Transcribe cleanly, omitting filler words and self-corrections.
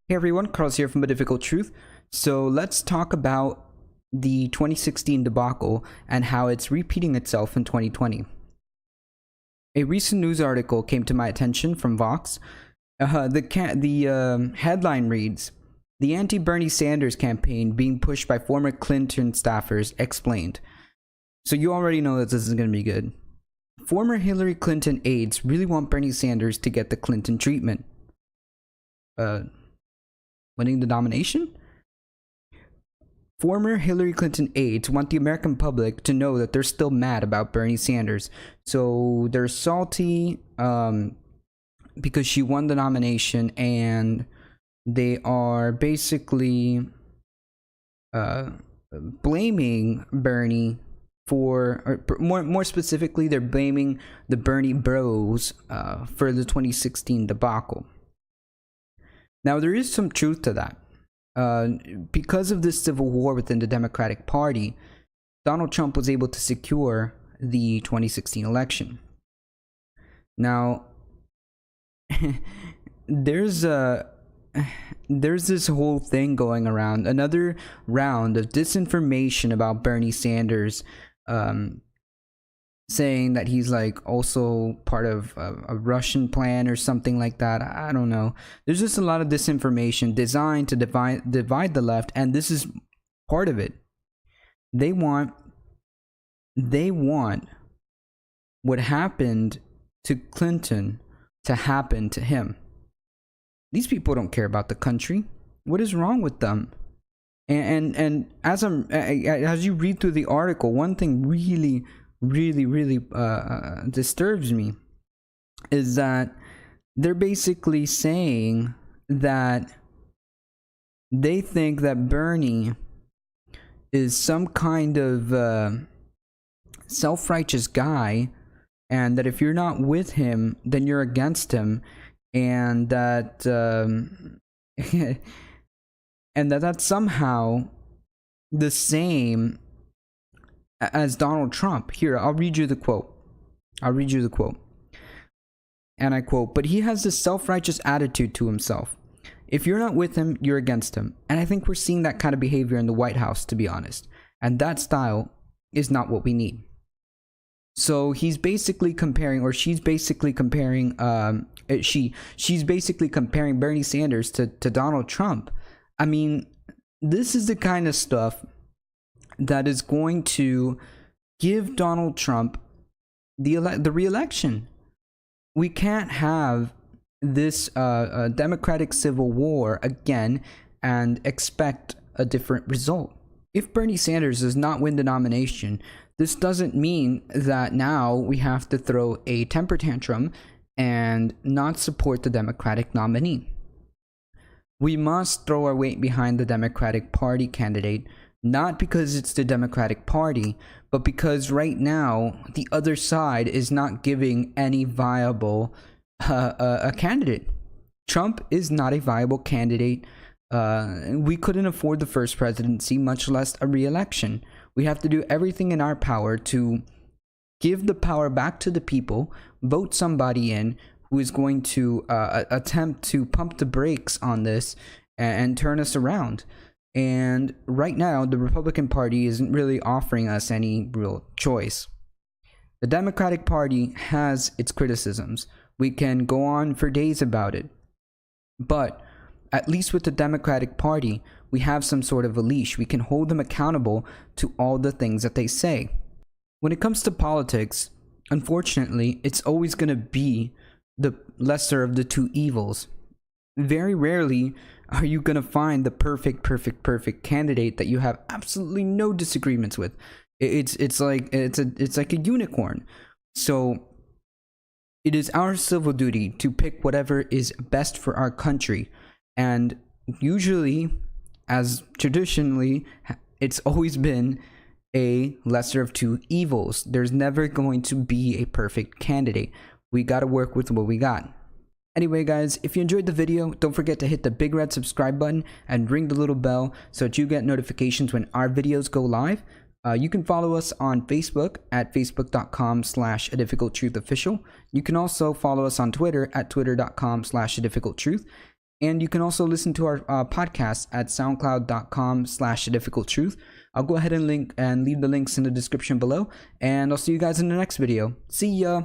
Hey everyone, Carl's here from A Difficult Truth. So let's talk about the 2016 debacle and how it's repeating itself in 2020. A recent news article came to my attention from Vox. The headline reads, "The anti-Bernie Sanders campaign being pushed by former Clinton staffers explained." So you already know that this is going to be good. Former Hillary Clinton aides really want Bernie Sanders to get the Clinton treatment. Winning the nomination? Former Hillary Clinton aides want the American public to know that they're still mad about Bernie Sanders. So they're salty because she won the nomination, and they are basically blaming Bernie for, or more specifically, they're blaming the Bernie bros for the 2016 debacle. Now, there is some truth to that. Because of this civil war within the Democratic Party, Donald Trump was able to secure the 2016 election. Now, there's this whole thing going around, another round of disinformation about Bernie Sanders, saying that he's like also part of a Russian plan or something like that. I don't know. There's just a lot of disinformation designed to divide the left, and this is part of it. They want what happened to Clinton to happen to him. These people don't care about the country. What is wrong with them? And as you read through the article, one thing really disturbs me is that they're basically saying that they think that Bernie is some kind of self-righteous guy, and that if you're not with him, then you're against him, and that and that's somehow the same as Donald Trump. Here, I'll read you the quote. And I quote, "But he has this self-righteous attitude to himself. If you're not with him, you're against him." And I think we're seeing that kind of behavior in the White House, to be honest. And that style is not what we need. So he's basically comparing, or she's basically comparing, she's basically comparing Bernie Sanders to Donald Trump. I mean, this is the kind of stuff that is going to give Donald Trump the re-election. We can't have this Democratic civil war again and expect a different result. If Bernie Sanders does not win the nomination, this doesn't mean that now we have to throw a temper tantrum and not support the Democratic nominee. We must throw our weight behind the Democratic Party candidate, not because it's the Democratic Party, but because right now the other side is not giving any viable a candidate. Trump is not a viable candidate. We couldn't afford the first presidency, much less a re-election. We have to do everything in our power to give the power back to the people, vote somebody in who is going to attempt to pump the brakes on this and turn us around. And right now, the Republican Party isn't really offering us any real choice. The Democratic Party has its criticisms. We can go on for days about it. But at least with the Democratic Party, we have some sort of a leash. We can hold them accountable to all the things that they say. When it comes to politics, unfortunately, it's always going to be the lesser of the two evils. Very rarely are you going to find the perfect candidate that you have absolutely no disagreements with. It's like a unicorn. So it is our civil duty to pick whatever is best for our country. And usually, as traditionally, it's always been a lesser of two evils. There's never going to be a perfect candidate. We got to work with what we got. Anyway, guys, if you enjoyed the video, don't forget to hit the big red subscribe button and ring the little bell so that you get notifications when our videos go live. You can follow us on Facebook at facebook.com/adifficulttruthofficial. You can also follow us on Twitter at twitter.com/adifficulttruth. And you can also listen to our podcast at soundcloud.com/difficulttruth. I'll go ahead and leave the links in the description below, and I'll see you guys in the next video. See ya!